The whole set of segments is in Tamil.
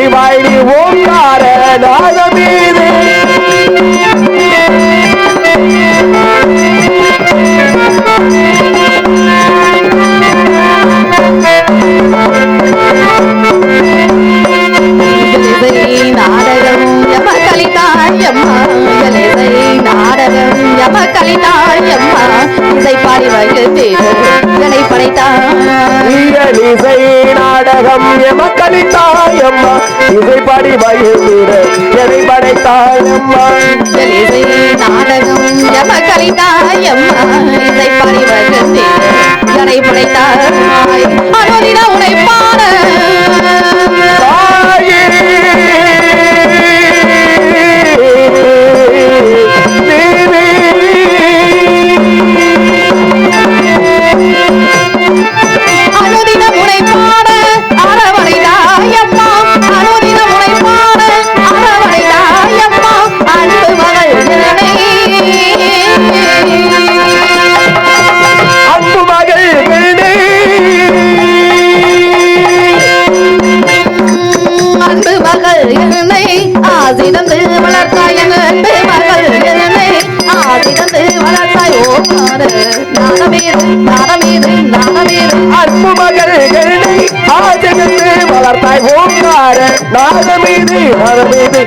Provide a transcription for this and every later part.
வாய்டி ஓங்கார நாதமீது நாடகம் எமக்களித்தாயம்மா நாடகம் எமக்களித்தாயம்மா இசை பாடி வயலை படைத்தாய் நாடகம் எமக்களித்தாயம்மா இசை பாடி வயலை படைத்தாயம்மா நாடகம் எமக்களித்தாயம்மா இசை பாடி வயலை படைத்தாய் அனுதின உனை பாட ஆசிடந்து வளர்த்தாய் அன்பு மகள் என்னை ஆசிடந்து வளர்த்தாய் ஓமாறு நாடமீது நாடமீது நாடமீது அன்பு மகள் என்னை ஆசிடந்து வளர்த்தாய் ஓங்கார நாதமீது நாதமீது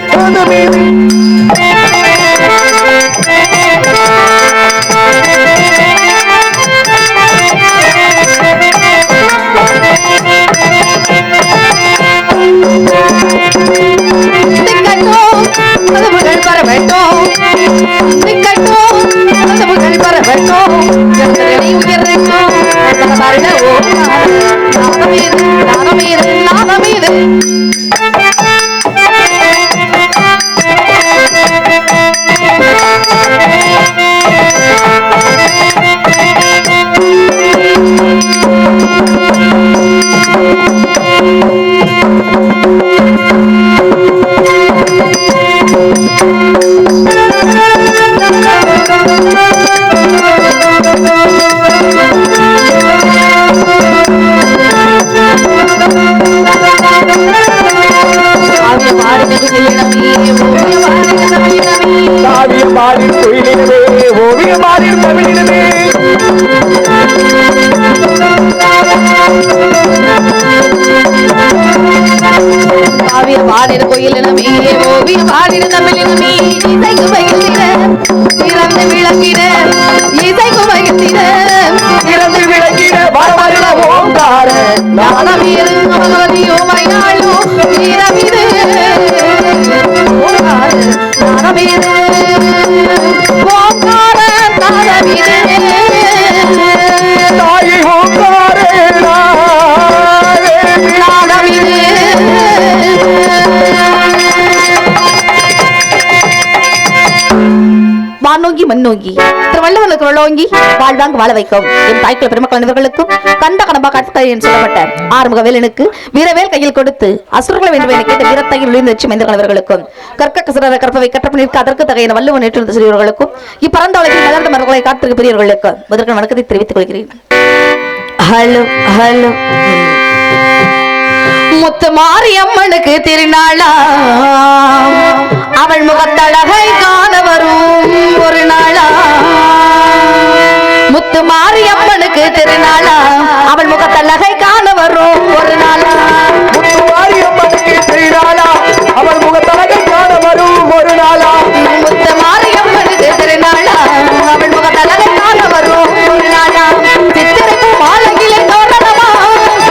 நாதமீது கோயிலினமே ஓவிய பாடின தமிழினமே இசைக்கு மகிழ்ந்திட இறந்து விளங்கிட இசைக்கு மகிழ்ந்திட இறந்து விளங்கிட வரவர ஓங்கார நாதமீது பகவதியோ மைனாளோ வீரமிது நாதமீது ஓங்கார நாதமீது தாயை ஓங்கார நாதமீது வானோங்கி மண்ணோங்கி திருவள்ளுவனுக்கு உள்ளோங்கி வாழ்வாங்க வாழ வைக்கும் என் தாய்க்குள்ள பெருமக்கள் அனைவர்களுக்கும் கண்ட கணபா காட்டுத்தாய் என்று சொல்லப்பட்ட ஆறுமுக வேலனுக்கு வீரவேல் கையில் கொடுத்து அசுரர்களை வேண்டும் என கேட்ட வீரத்தையில் விழுந்து மைந்தர்களுக்கும் கற்க கசர கற்பவை கற்றப்பணிற்கு அதற்கு தகையான வள்ளுவன் ஏற்றிருந்த சிறியவர்களுக்கும் இப்பறந்த உலகில் மலர்ந்த மரங்களை காத்திருக்க பெரியவர்களுக்கு முதற்க வணக்கத்தை தெரிவித்துக் கொள்கிறேன். ஹலோ ஹலோ முத்து மாரியம்மனுக்கு திருநாளா அவள் முகத்தழகை காண வரும் ஒரு நாளா முத்து மாரியம்மனுக்கு திருநாளா அவள் முகத்தழகை காண வரும் ஒரு நாளா முத்து மாரியம்மனுக்கு திருநாளா அவள் முகத்தழகை காண வரும் ஒரு நாளா முத்து மாரியம்மனுக்கு திருநாளா அவள் முகத்தழகை காண வரும் ஒரு நாளா சித்திரைப்பு மாலையிலே தோரணமா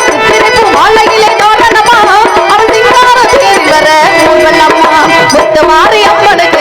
சித்திரைப்பு மாலையிலே தோரணமா அவள் சிங்கார தேடி வர முத்து மாரியம்மனுக்கு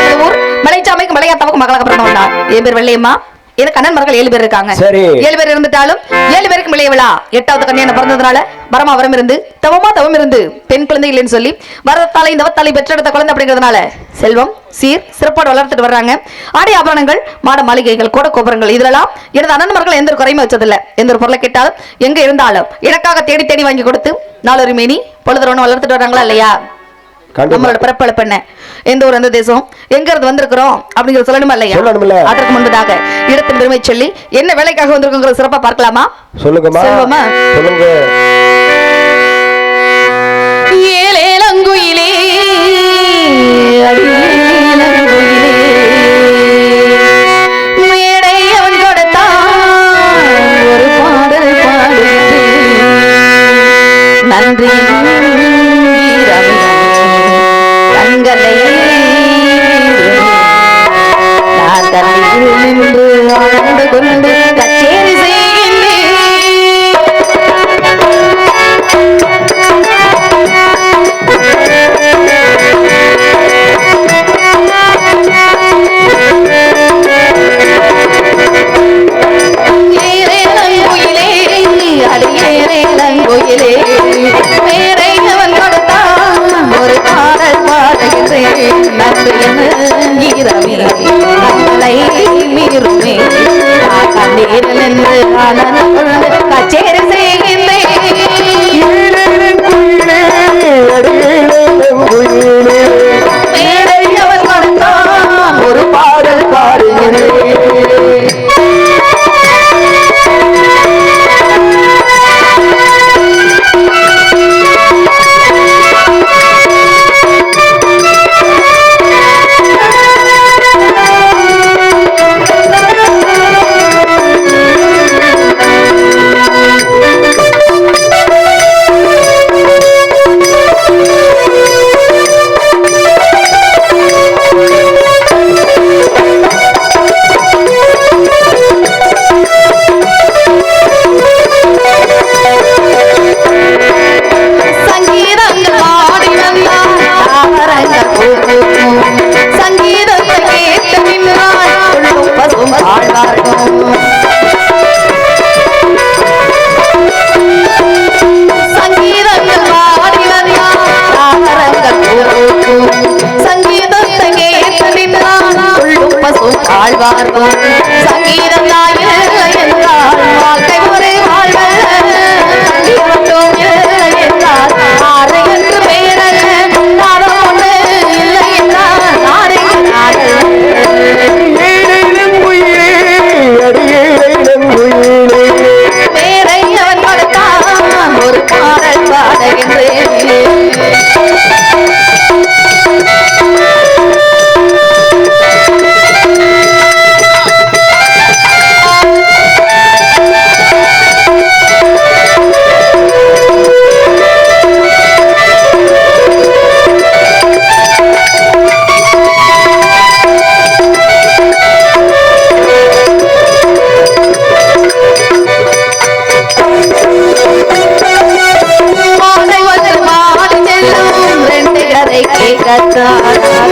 எனது ஊர் மலைச்சாமைக்கு மலையாத்தாவுக்கு மகளாக பிறந்தவன் நான். என் பேர் வெள்ளையம்மா. எனக்கு அண்ணன் மர்கள் 7 பேர் இருக்காங்க. 7 பேர் இருந்துட்டாலும் 7 பேருக்கு இளைய விழா 8வது கன்னியான பிறந்ததுனால வரமா வரம் இருந்து தவம் இருந்து பெண் குழந்தை இல்லைன்னு சொல்லி வரத்தாலை தவத்தாலை பெற்றெடுத்த குழந்தை அப்படிங்கிறதுனால செல்வம் சீர் சிறப்பாடு வளர்த்துட்டு வர்றாங்க. ஆடை ஆபரணங்கள் மாட மாளிகைகள் கூட கோபுரங்கள் இதெல்லாம் எனது அண்ணன் மர்கள் எந்த ஒரு குறையுமே வச்சதில்ல. எந்த ஒரு பொருளை கேட்டாலும் எங்க இருந்தாலும் எனக்காக தேடி தேடி வாங்கி கொடுத்து நாலொரு மேனி பொழுதுறவனும் வளர்த்துட்டு வர்றாங்களா இல்லையா? நம்மளோட பிறப்பழப்பு என்ன, எந்த ஊர் எந்த தேசம், எங்க இருந்து வந்திருக்கிறோம் அப்படிங்கறது சொல்லணுமா இல்லையா? அதற்கு முன்பதாக இடத்தின் பெருமை சொல்லி என்ன வேலைக்காக வந்திருக்கோங்கிற சிறப்பா பார்க்கலாமா? சொல்லுங்கம்மா. சொல்லுங்க. ஏலேலங்குயிலே மேடை அவன் கொடுத்தான் ஒரு பாடல் பாடு நன்றி கொண்டு கச்சேரி ஒரு பாடல் பாடுகிறேன் மீறுமே கண்ணீரில் என்று கச்சேரி செய்கின்றேன் ஒரு பாடல் பாடுகிறேன்.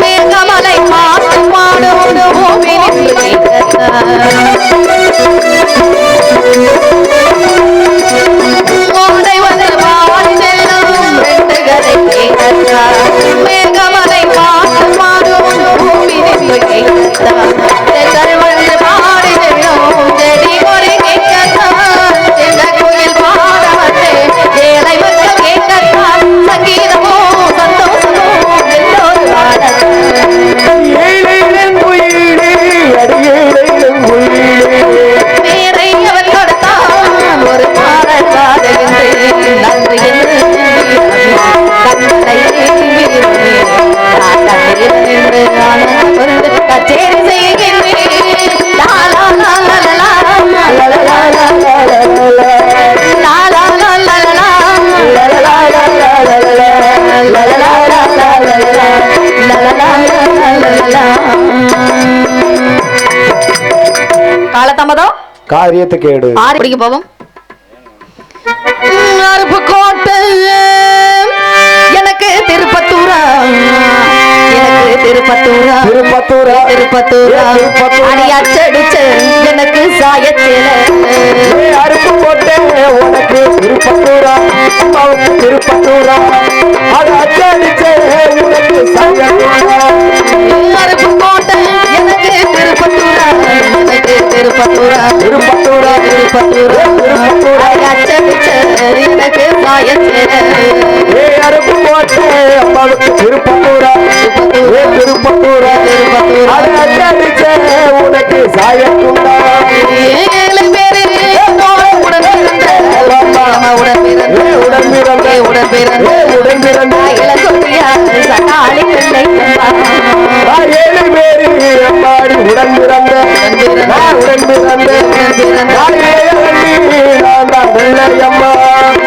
மேகமலை மாட்டு மாடோடு ஓடை வந்து மாடி செல்லும் ரெண்டு கதை மேகமலை மாட்டு மாடோடு பூமி நின்று கேட்கத்தான் வந்து பாடி செல்லும் செடி கொடி கேட்கத்தான் சின்ன கோயில் பாட வந்து ஏழை மக்கள் கேட்கத்தான் சங்கீதமோ சந்தோஷமோ ஒரு பாடல் பாடுகின்றேன் நன்றி கச்சேரி செய்கின்றேன் காலதாமதம் காரியத்தை கேடு பிடிக்க போவோம். அருப்புக்கோட்டை எனக்கு திருப்பத்தூரா எனக்கு திருப்பத்தூரா திருப்பத்தூரா திருப்பத்தூரா திருப்பத்தூரா அடியாச்சடிச்சு எனக்கு சாயச்சேல அருப்பு போட்டேன் உனக்கு திருப்பத்தூரா அம்மாவுக்கு திருப்பத்தூரா அது அச்சடிச்சே உனக்கு அருப்பு போட்ட எனக்கு திருப்பத்தூரா எனக்கு திருப்பத்தூரா திருப்பத்தூரா திருப்பத்தூரா திருப்பத்தூரா அடியாச்சடிச்சு எனக்கு சாயச்சேல அருப்பு போட்டேன் அம்மாவுக்கு திருப்பத்தூரா திருப்பத்தூரா திருப்பத்தூரா அது அச்சடிச்சே உனக்கு சாயத்துண்டா ஏழு பேரு உடன் பிறந்த உடன் பிறந்த உடன் பிறந்த இளங்கொடியா சட்டாளி பிள்ளை ஏழு பேரு அம்மாடி உடன் பிறந்த உடன் பிறந்த நான் தான் வெள்ளையம்மா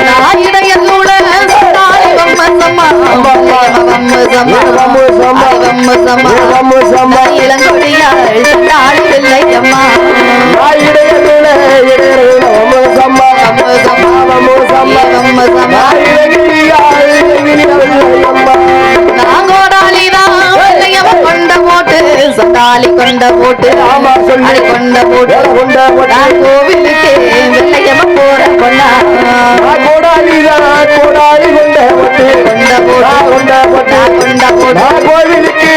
நாயிடையல்லூட சட்டாளி இளங்கொடியா சட்டாளி பிள்ளை அம்மா கொண்ட போட்டு சண்டாளி கொண்ட போட்டு ஆமா சொல்லு. அடி கொண்ட போட்டு கொண்ட போட்டு. நான் கோவிலுக்கு வெள்ளையம்ம போற கொண்டா கோடாலி கொண்ட போட்டு கொண்ட போட்டு கொண்ட போட்டு கொண்ட போட்டு கோவிலுக்கு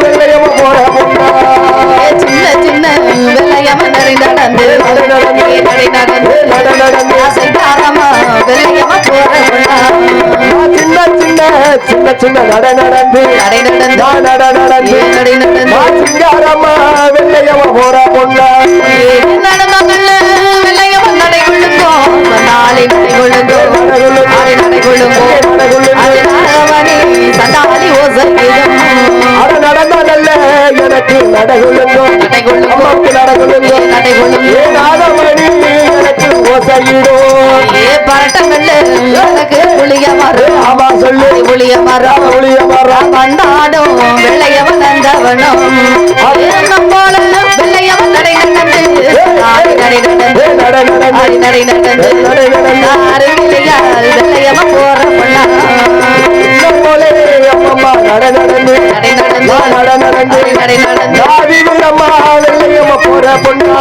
வெள்ளையம்மா போற பொண்ணா சின்ன சின்ன வெள்ளையம்ம நடி நடந்து நடி நடந்து ஆசைக்காரமா வெள்ளையம்ம போற கொண்டா சின்ன சின்ன சின்ன சின்ன நட நடந்து நடை நடந்து நட நடந்து நடை நடந்து சிங்காரம்மா வெள்ளையம்மா போற பொண்ணா நடமகள்ல வெள்ளையம்ம நடை கொள்ளுங்கோ நாளை நடை கொள்ளுங்கோ நாளை நடை கொள்ளுங்கோ அழகாவனே சண்டாளி ஓசையம் அட நடந்தாடல்ல எனக்கு நடகுலுங்கோ நடை கொள்ளுங்கோ அம்மாவுக்கு நடகுலுங்கோ நடை கொள்ளுங்கோ நாதமணி எனக்கு ஓசையிடோ ஏ பரட்டங்கள்ல எனக்கு புளிய மரம் ஆமா சொல்லு புளிய மரம் ஒளிய மரம் பண்டாடும் வெள்ளையவன் நந்தவனும் நம்ம போல வெள்ளையவன் நடை நடந்து ஆடி நடை நடந்து நட நடந்து ஆடி நடை நடந்து நட நடந்து அருவிலையால் வெள்ளையவன் போற பொண்ணா போலே அம்மம்மா நட நடந்து நடை நடந்து நட நடந்து நடை நடந்து அம்மா வெள்ளையம்மா போற பொண்ணா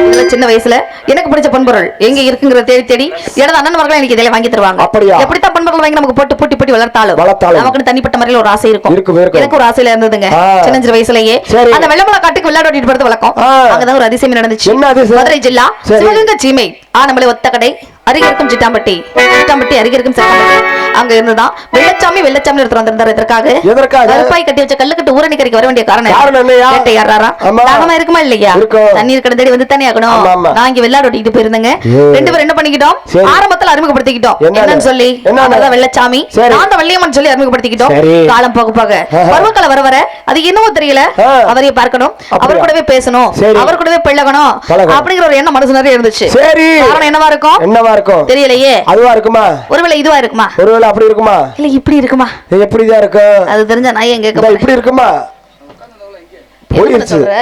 இதுல சின்ன வயசுல எனக்கு பிடிச்ச பண்பொருள் எங்க இருக்குங்கிற தேடி தேடி எனது அண்ணன்மார்கள் எனக்கு இதில வாங்கி தருவாங்க அப்படியா? எப்படித்தான் பண்பொருள் வாங்கி நமக்கு போட்டு பூட்டி பூட்டி வளர்த்தாலும் நமக்கு தனிப்பட்ட முறையில் ஒரு ஆசை இருக்கும் இருக்கும், இருக்கும். எனக்கு ஒரு ஆசையில இருந்ததுங்க சின்ன சின்ன வயசுலயே சரி. அந்த வெள்ளமலை காட்டுக்கு விளையாடிட்டு போறது வழக்கம் அங்கதான் ஒரு அதிசயம் நடந்துச்சு என்ன அதிசயம்? மதுரை ஜில்லா சரி. சிவகங்கை சீமை ஆனமலை ஒத்தக்கடை அருகே இருக்கும் சிட்டாம்பட்டி அருகே இருக்கும் சிட்டாம்பட்டி அங்க இருந்துதான் வெள்ளச்சாமி ஒருத்தர் வந்திருந்தார் எதற்காக? கருப்பாய் கட்டி வச்ச கல்லுக்கட்டு ஊரணிக்கரைக்கு வர வேண்டிய காரணம் காரணம் என்னய்யா? வேட்டையாடுறாரா ஆமா. தாகமா இருக்குமா இல்லையா இருக்கும். தண்ணீர் கடை தேடி வந்து தானே ஆகணும் ஆமா, ஆமா. நான் இங்க விளையாடிட்டு போயிருந்தேங்க ரெண்டு பேரும் என்ன பண்ணிக்கிட்டோம் சரி. ஆரம்பத்துல அறிமுகப்படுத்திக்கிட்டோம் என்னன்னு? என்னன்னு சொல்லி என்னன்னு? அவர்தான் வெள்ளச்சாமி சரி. நான் தான் வெள்ளையம்மன் சொல்லி அறிமுகப்படுத்திக்கிட்டோம் சரி. காலம் போக போக பருவக்காலம் வர வர அது என்னவோ தெரியல அவரையே பார்க்கணும் அவர் கூடவே பேசணும் சரி. அவர் கூடவே பழகணும் பழகணும். அப்படிங்கிற ஒரு எண்ணம் மனசு நிறைய இருந்துச்சு சரி காரணம் என்னவா இருக்கும் என்னவா இருக்கும் தெரியலையே அதுவா இருக்குமா ஒருவேளை இதுவா இருக்குமா ஒருவேளை அப்படி இருக்குமா இல்ல இப்படி இருக்குமா இது எப்படிதான் இருக்கும் அது தெரிஞ்சா நான் ஏன் இந்த கேட்க இப்படி இருக்குமா என்ன போயிடுச்சு சொல்ற?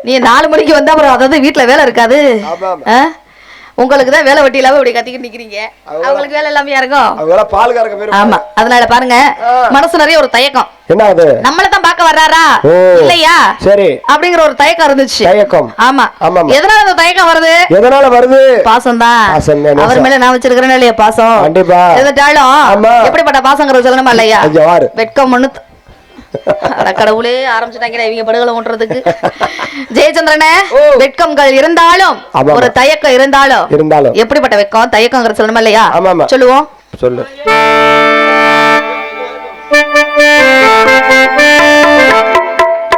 நீ 4 மணிக்கு வந்தா அப்புறம் அதாவது வீட்டுல வேலை இருக்காது ஆமா, ஆமா. ஆ? உங்களுக்கு தான் வேலை வெட்டி இல்லாம இப்படி கத்திக்கிட்டு நிக்கிறீங்க அவங்களுக்கு வேலை எல்லாமே இருக்கும் அவங்க பால் கறக்க பேரு ஆமா அதனால பாருங்க மனசு நிறைய ஒரு தயக்கம் என்ன அது நம்மள தான் பார்க்க வர்றாரா ஓ. இல்லையா சரி அப்படிங்கிற ஒரு தயக்கம் இருந்துச்சு தயக்கம் ஆமா ஆமா, ஆமா. எதனால அந்த தயக்கம் வருது எதனால வருது பாசம் தான் பாசம் தான், அவர் மேல நான் வச்சிருக்கிறேன் இல்லையா பாசம் கண்டிப்பா எதாலும் ஆமா. எப்படிப்பட்ட பாசங்கிறது சொல்லணுமா இல்லையா கொஞ்சம் வாரு வெட்கம் ஒண்ணு அட கடவுளே ஆரம்பிச்சுட்டாங்க இவங்க படுகளை ஓட்டுறதுக்கு ஜெயச்சந்திரனே ஓ. வெட்கங்கள் இருந்தாலும் ஆமா, ஒரு ஆமா. தயக்கம் இருந்தாலும் எப்படிப்பட்ட வெட்கம் தயக்கங்கிறது சொல்லணுமா இல்லையா ஆமா, ஆமா. சொல்லுவோம் சொல்லு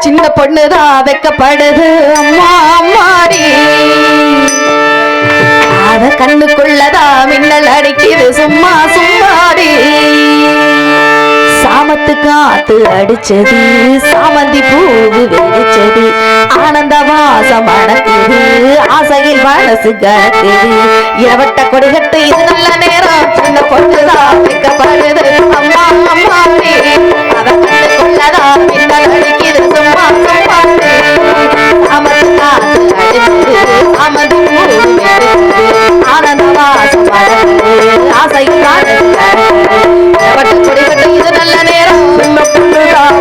சின்ன பொண்ணுதான் வெக்கப்படுது அம்மா அம்மாடி அத கண்ணுக்குள்ளதா மின்னல் அடிக்குது சும்மா சும்மாடி சாமத்து காத்து அடிச்சது சாமந்தி பூவு வெடிச்சது ஆனந்த வாசம் அடக்குது ஆசையில் மனசு கலக்குது இரவட்ட கொடிகட்டு இது நல்ல நேரம் சின்ன பொண்ணுதான் வெக்கப்படுது அம்மா அம்மாடி அத கண்ணுக்குள்ளதா மின்னல் அடிக்குது சும்மா சும்மாடி சாமத்து காத்து அடிச்சது சாமந்தி பூவு வெடிச்சது ஆனந்த வாசம் அடக்குது ஆசையில் மனசு கலக்குது இரவட்ட கொடிகட்டு இது நல்ல நேரம் சின்ன பொண்ணுதான்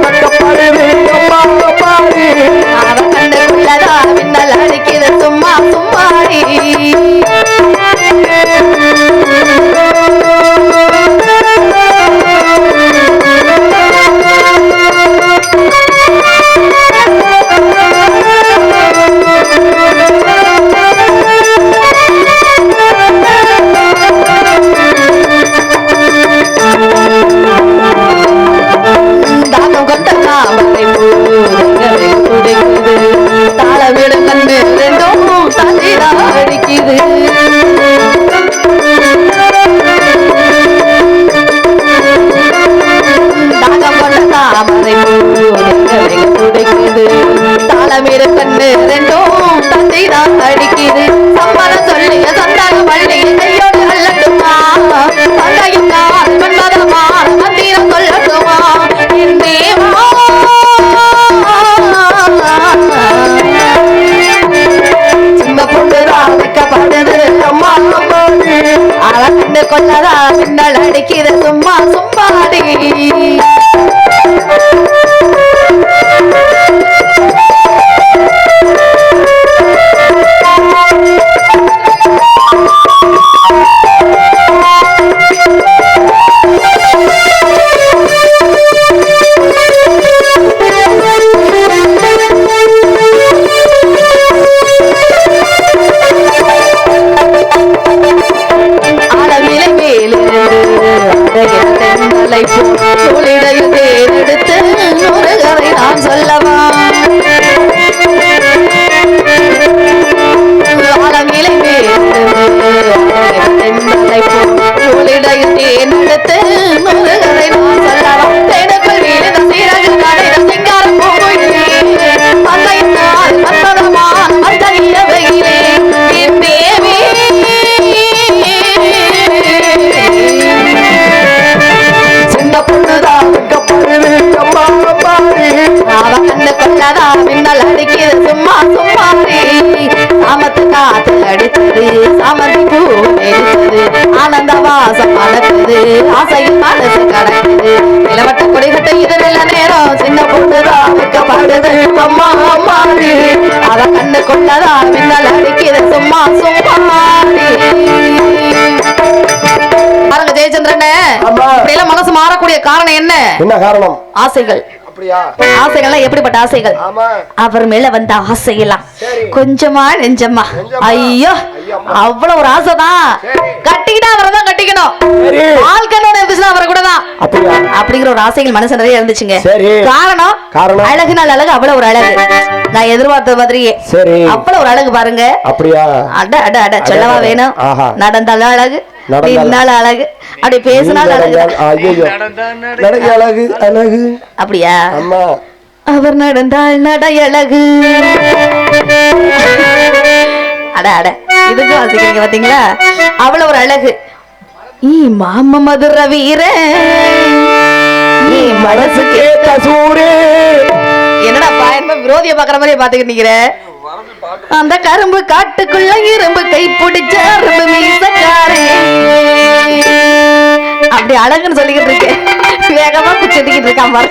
கொள்ளதா மின்னல் அடிக்குது சும்மா சும்மாரி சாமத்து காத்து அடித்தது சாமந்தி பூ எரித்தது ஆனந்த வாசம் மணக்குது ஆசையில் மனசு கடக்குது இளவட்ட கொடிகட்ட இது நல்ல நேரம் சின்ன பொண்ணுதான் வைக்கப்படுது அம்மா அம்மாடி அவ கண்ணு கொள்ளதா மின்னல் அடிக்குது சும்மா சும்மாரி பாருங்க ஜெயச்சந்திரனே இப்படி எல்லாம் மனசு மாறக்கூடிய காரணம் என்ன காரணம்? ஆசைகள். ஆசைகள்லாம் எப்படிப்பட்ட ஆசைகள்? அவர் மேல வந்த ஆசையெல்லாம் கொஞ்சமா நெஞ்சமா ஐயோ அவ்வளவு ஒரு ஆசைதான். கட்டிக்கிட்டா அவரை தான் கட்டிக்கணும், ஆள்கண்ணோட இருந்துச்சுன்னா அவரை கூட தான் அப்படிங்கிற ஒரு ஆசைகள் மனசு நிறைய இருந்துச்சுங்க. காரணம் அழகுனால அழகு, அவ்வளவு ஒரு அழகு நான் எதிர்பார்த்த மாதிரியே அவ்வளவு ஒரு அழகு பாருங்க. அட அட அட சொல்லவா வேணும்? நடந்தாலும் அழகு, நின்னால அழகு, அப்படி பேசினாலும் அழகு. அழகு அழகு அப்படியா? அவர் நடந்தால் நடை அழகு. அட அட இதுக்கு வாசிக்கிறீங்க பாத்தீங்களா? அவ்வளவு ஒரு அழகு. மாம மதுர வீர நீ மனசு கேட்ட சூரே. என்னடா பாயன்மா விரோதிய பாக்குற மாதிரியே பாத்துக்கிட்டு நிக்கிற? அந்த கரும்பு காட்டுக்குள்ள இரும்பு கை பிடிச்ச அரும்பு மீசக்காரே அப்படி அழகுன்னு சொல்லிக்கிட்டு இருக்கேன். வேகமா குச்செத்திக்கிட்டு இருக்கான் பாரு.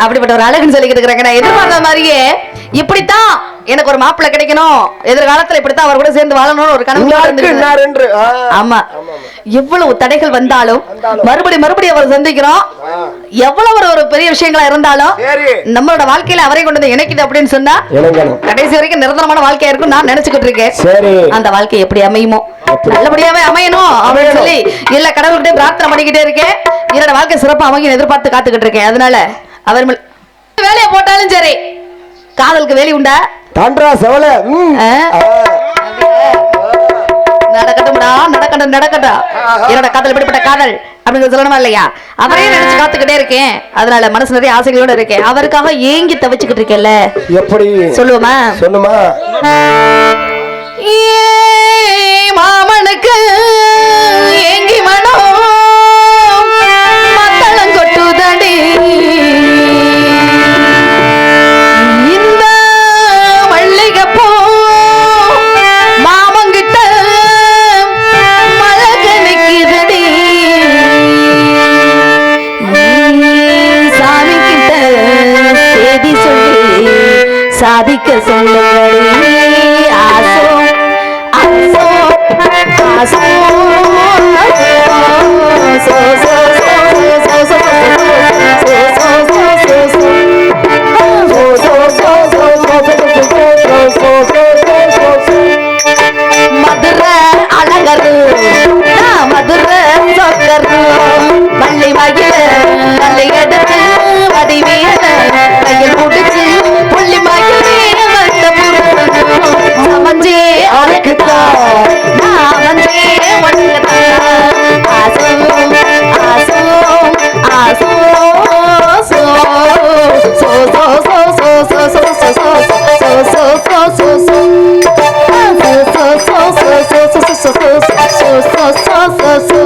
அப்படிப்பட்ட ஒரு அழகுன்னு சொல்லிக்கிட்டு இருக்கிறாங்க. நான் எதிர்பார்த்த மாதிரியே இப்படித்தான் எனக்கு ஒரு மாப்பிள்ளை கிடைக்கணும், எதிர்காலத்துல இப்படித்தான் அவர் கூட சேர்ந்து வாழணும்னு ஒரு கனவு. ஆமா, எவ்வளவு தடைகள் வந்தாலும் மறுபடியும் அவர் சந்திக்கிறோம். எவ்வளவு ஒரு பெரிய விஷயங்களா இருந்தாலும் நம்மளோட வாழ்க்கையில அவரை கொண்டு வந்து இணைக்குது அப்படின்னு சொன்னா கடைசி வரைக்கும் நிரந்தரமான வாழ்க்கையா இருக்கும் நான் நினைச்சுக்கிட்டு இருக்கேன். அந்த வாழ்க்கை எப்படி அமையுமோ நல்லபடியாவே அமையணும் அப்படின்னு சொல்லி எல்லா கடவுள்கிட்டயும் பிரார்த்தனை பண்ணிக்கிட்டே இருக்கேன். என்னோட வாழ்க்கை சிறப்பா அமையும் எதிர்பார்த்து காத்துக்கிட்டு இருக்கேன். அதனால அவர் வேலையை போட்டாலும் சரி, காதலுக்கு வேலி உண்டா? நடக்கட்டும்டா, நடக்கட்டும் நடக்கட்டும். என்னோட காதல் எப்படிப்பட்ட காதல் அப்படின்னு சொல்லணுமா இல்லையா? அவரையும் நினைச்சு காத்துக்கிட்டே இருக்கேன். அதனால மனசு நிறைய ஆசைகளோட இருக்கேன். அவருக்காக ஏங்கி தவிச்சுக்கிட்டு இருக்கேன்ல, எப்படி சொல்லுவோமா? சொல்லுமா? மாமனுக்கு ஏங்கி மனம் மத்தளம் கொட்டுதடி, இந்த மல்லிகைப்பூ மாமங்கிட்ட மழக நிக்குதடி, சாமி கிட்ட செய்தி சொல்லி சாதிக்க சொல்லுங்கடி. ஆசோ ஆசோ ஆசோ மதுரை அழகரு மதுரை சொக்கரு வள்ளி மகிழ வள்ளி எடுத்து வடிவீர கையில் முடிச்சு புள்ளி மகிழே வந்த சமஞ்சே அவனுக்குத்தான் அவனே ஒன்றுதான் ஆசோ ஆசோ ஆசோ சோ சோ சோ சோ சோ சோ சோ சோ சோ சோ சோ சோ சோ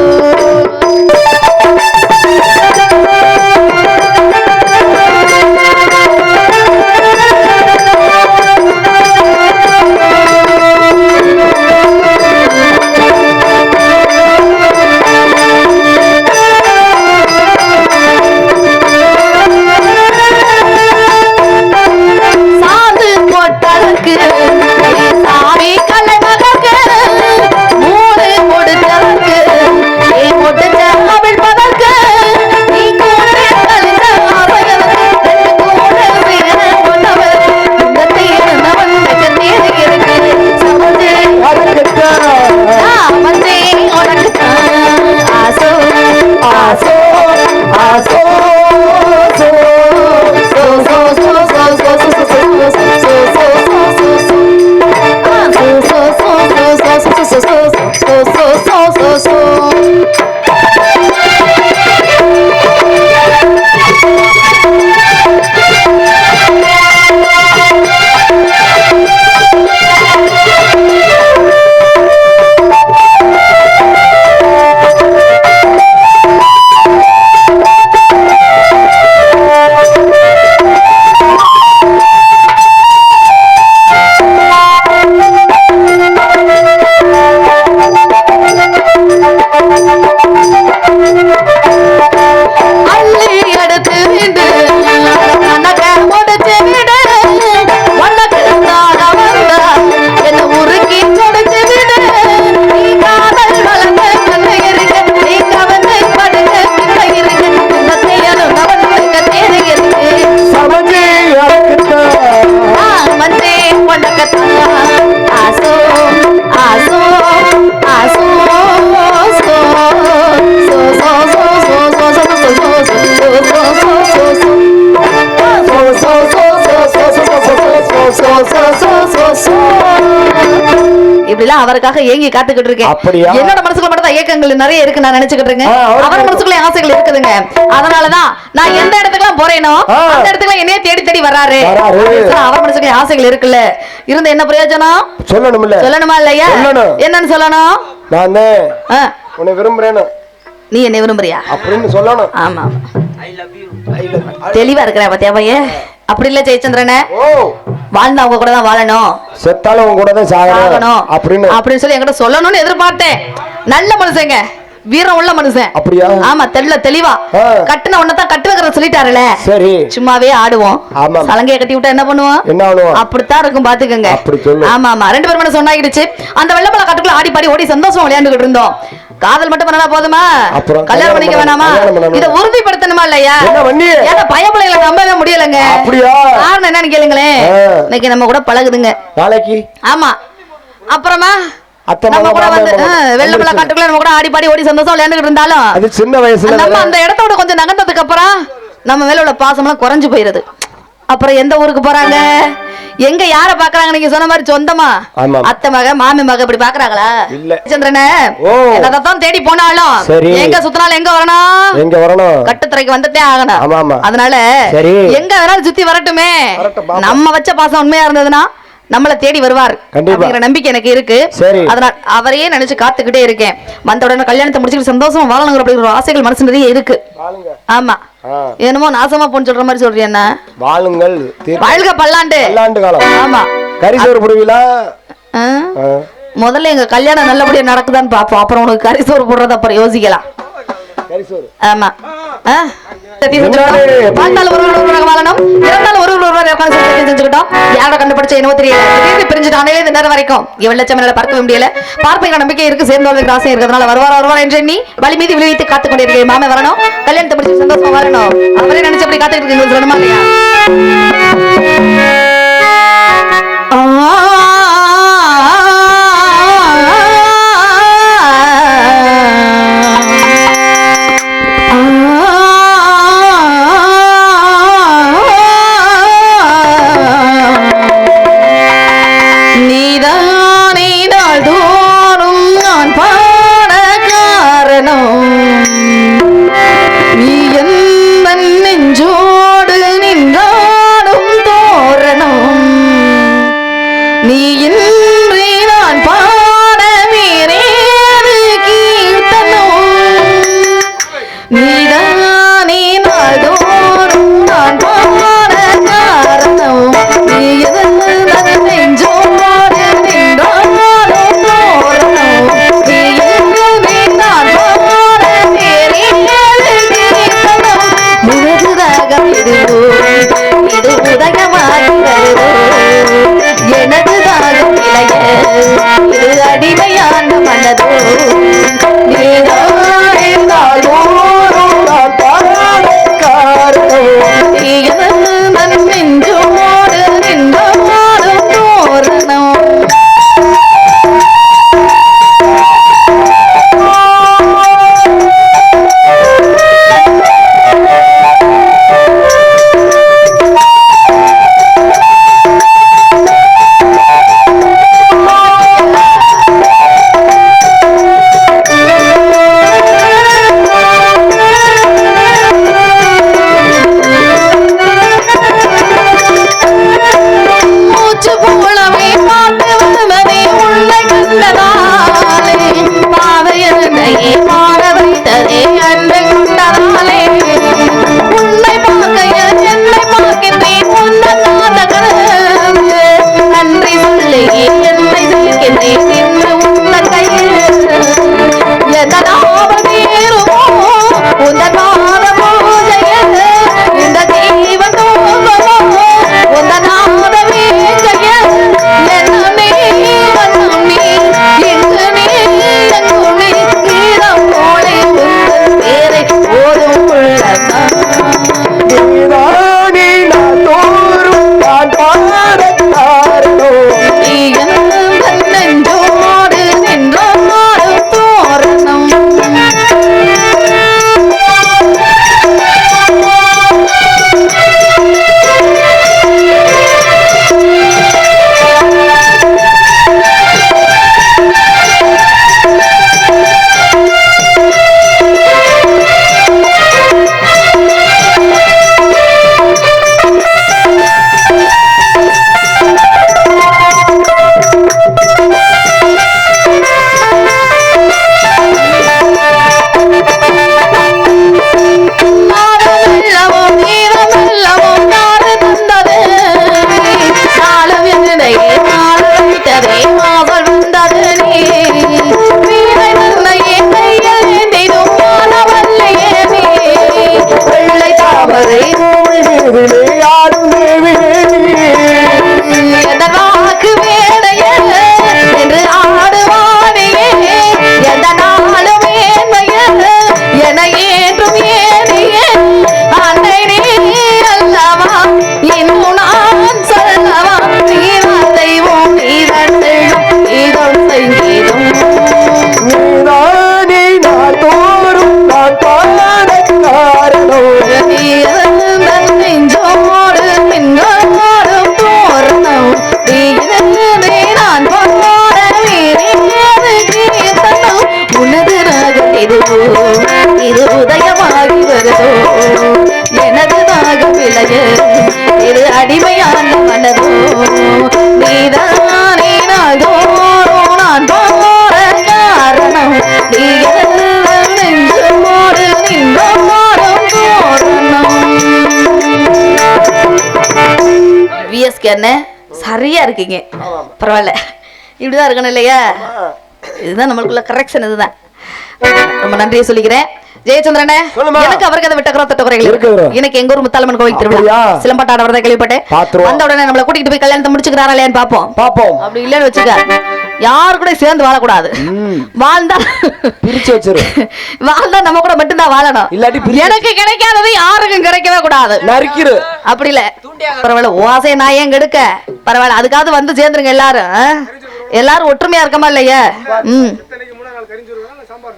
சோ சோ சோ சோ இப்படிலாம் அவருக்காக ஏங்கி காத்துக்கிட்டு இருக்கேன். அப்படியா? என்னோட மனசுக்குள்ள மட்டும் தான் ஏக்கங்கள் நிறைய இருக்கு நான் நினைச்சுக்கிட்டு இருக்கேன். அவர் மனசுக்குள்ள ஆசைகள் இருக்குதுங்க. அதனாலதான் நான் எந்த இடத்துக்குலாம் போறேனோ அந்த இடத்துக்குலாம் என்னைய தேடி தேடி வர்றாரு. அவர் மனசுக்குள்ள ஆசைகள் இருக்குல்ல, இருந்து என்ன பிரயோஜனம்? சொல்லணும்ல. சொல்லணுமா இல்லையா? என்னன்னு சொல்லணும்? நான் உன்னை விரும்புறேன்னு. நீ என்ன விரும்புறியா அப்படின்னு சொல்லணும். ஆமா, தெளிவா இருக்கிற பத்தியா பையன். அப்படி இல்ல ஜெயச்சந்திரனே, வாழ்ந்தா அவங்க கூட தான் வாழணும், செத்தாலும் அவங்க கூட தான் சாகணும் அப்படின்னு சொல்லி என்கிட்ட சொல்லணும்னு எதிர்பார்த்தேன். நல்ல மனுஷங்க, வீரம் உள்ள மனுஷன். அப்படியா? ஆமா, தெளிவா கட்டுன ஒன்னதான் கட்டு வைக்கிற சொல்லிட்டாருல. சரி, சும்மாவே ஆடுவோம். சலங்கைய கட்டி விட்டா என்ன பண்ணுவோம்? என்ன ஆடுவோம்? அப்படித்தான் இருக்கும், பாத்துக்கங்க. ஆமா ஆமா, ரெண்டு பேரும் மனசு ஒன்னாகிடுச்சு. அந்த வெள்ளப்பழ காட்டுக்குள்ள ஆடி பாடி ஓடி சந்தோஷம் விளையாண்டுகிட்டு இருந்தோம். காதல் மட்டும் பண்ணா போதுமா? கல்யாணம் பண்ணிக்க வேணாமா? இத உறுதிப்படுத்தணுமா இல்லையா? ஏன்னா பயப்படையில நம்பவே முடியலங்க. காரணம் என்னன்னு கேளுங்களேன். இன்னைக்கு நம்ம கூட பழகுதுங்க, நாளைக்கு. ஆமா, அப்புறமா நம்ம கூட வந்து வெள்ளப்பழ காட்டுக்குள்ள நம்ம கூட ஆடி பாடி ஓடி சந்தோஷம் விளையாண்டுகிட்டு இருந்தாலும் அது சின்ன வயசுல நம்ம அந்த இடத்தோட கொஞ்சம் நகர்ந்ததுக்கு அப்புறம் நம்ம மேல உள்ள பாசம் எல்லாம் குறைஞ்சு போயிருது. அப்புறம் எந்த ஊருக்கு போறாங்க, எங்க யார பாக்குறாங்க? நீங்க சொன்ன மாதிரி சொந்தமா அத்தை மக மாமி மக இப்படி பாக்குறாங்களா? இல்ல சந்திரனே, என்னதான் தேடி போனாலும் எங்க சுத்தினாலும் எங்க வரணும்? கட்டுத்துறைக்கு வந்துட்டே ஆகணும். அதனால எங்க வேணாலும் சுத்தி வரட்டுமே, நம்ம வச்ச பாசம் உண்மையா இருந்ததுன்னா நம்மள தேடி வருவார் அப்படிங்கிற நம்பிக்கை எனக்கு இருக்கு. அதனால அவரையே நினைச்சு காத்துக்கிட்டே இருக்கேன். வந்த உடனே கல்யாணத்தை முடிச்சுட்டு சந்தோஷமா வாழணுங்கிற அப்படிங்கிற ஆசைகள் மனசு நிறைய இருக்கு. ஆமா, என்னமோ நாசமா போன்னு சொல்ற மாதிரி சொல்றீங்க. வாழுங்கள், வாழ்க பல்லாண்டு காலம். ஆமா, கரிசோறு போடுவீங்களா? முதல்ல எங்க கல்யாணம் நல்லபடியா நடக்குதான்னு பாப்போம், அப்புறம் உனக்கு கரிசோறு போடுறத அப்புறம் யோசிக்கலாம். ஆமா, கண்டுபிடிச்ச என்னவோ தெரியல, பிரிஞ்சுட்டானே இந்த நேரம் வரைக்கும் இவள் லட்சம் பார்க்க முடியல. பார்ப்பைக்கு நம்பிக்கை இருக்கு, சேர்ந்தவர்களுக்கு ஆசை இருக்கிறதுனால வருவார் என்று எண்ணி வழி மீது விளைவித்து காத்துக் கொண்டிருக்கேன். மாமே வரணும், கல்யாணத்தை முடிச்சு சந்தோஷமா வரணும். அவரே நினைச்சபடி காத்துக்கிட்டு இருக்கு, சொல்லணுமா இல்லையா? ஆடும் தேவி எதனாக்கு வேணையே என்று ஆடுவானையே எதனாலும் ஏன்மையே என ஏற்றும் ஏனையே அன்னை நீ அல்லவா இன்னும் நான் சொல்லவா நீதான் தெய்வம் நீதான் தெய்வம் நீதான் செய்தோம் நீதானே நான் தோறும் நான் பாட காரணம் நெஞ்சோடு நின்னோடு தோரணம் நான் போட கீர்த்தனம் உனது ராகம் இதுவோ இது உதயமாகி வருதோ எனது ராகம் விளைய இது அடிமையான மனதோ நீதானே நாள்தோறும் நான் போற காரணம் நீ நெஞ்சோடு நின்னோடும் தோரணம். விஎஸ்கே அண்ணன் சரியா இருக்கீங்க, பரவாயில்ல, இப்படிதான் இருக்கணும் இல்லையா? இதுதான் நம்மளுக்குள்ள கரெக்ஷன். இதுதான் ரொம்ப நன்றியை சொல்லிக்கிறேன். ஜெயச்சந்திரனே, எனக்கு அவருக்கு அதை விட்ட குறைகள் இருக்கு. எனக்கு எங்க ஒரு முத்தாலம்மன் கோவில் திருவிழா சிலம்பாட்ட ஆடவரதை கேள்விப்பட்டேன். வந்த உடனே நம்மளை கூட்டிட்டு போய் கல்யாணத்தை முடிச்சுக்கிறாரா இல்லையான்னு பாப்போம். அப்படி இல்லைன்னு வச்சுக்க, யாரு கூட சேர்ந்து வாழக்கூடாது. வாழ்ந்தா பிரிச்சு வச்சிரு, வாழ்ந்தா நம்ம கூட மட்டும்தான் வாழணும். இல்லாட்டி எனக்கு கிடைக்காதது யாருக்கும் கிடைக்கவே கூடாது. நறுக்கிரு. அப்படி இல்ல, பரவாயில்ல, ஓசை நான் ஏன் கெடுக்க, பரவாயில்ல, அதுக்காவது வந்து சேர்ந்துருங்க எல்லாரும். எல்லாரும் ஒற்றுமையா இருக்கமா இல்லையா?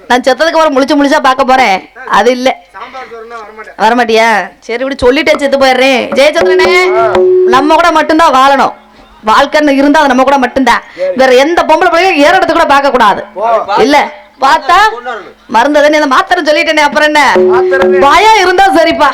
நான் செத்ததுக்கு அப்புறம் முழிச்சா பார்க்க போறேன். அது இல்ல, வரமாட்டியா? சரி, இப்படி சொல்லிட்டே செத்து போயிடுறேன். ஜெயச்சந்திரனே, நம்ம கூட மட்டும்தான் வாழணும். வாழ்க்கைன்னு இருந்தா அது நம்ம கூட மட்டும்தான். வேற எந்த பொம்பளை பிள்ளைங்க ஏறெடுத்து கூட பார்க்க கூடாது. இல்ல பார்த்தா மருந்ததை மாத்திரம் சொல்லிட்டேனே, அப்புறம் என்ன பயம் இருந்தா சரிப்பா.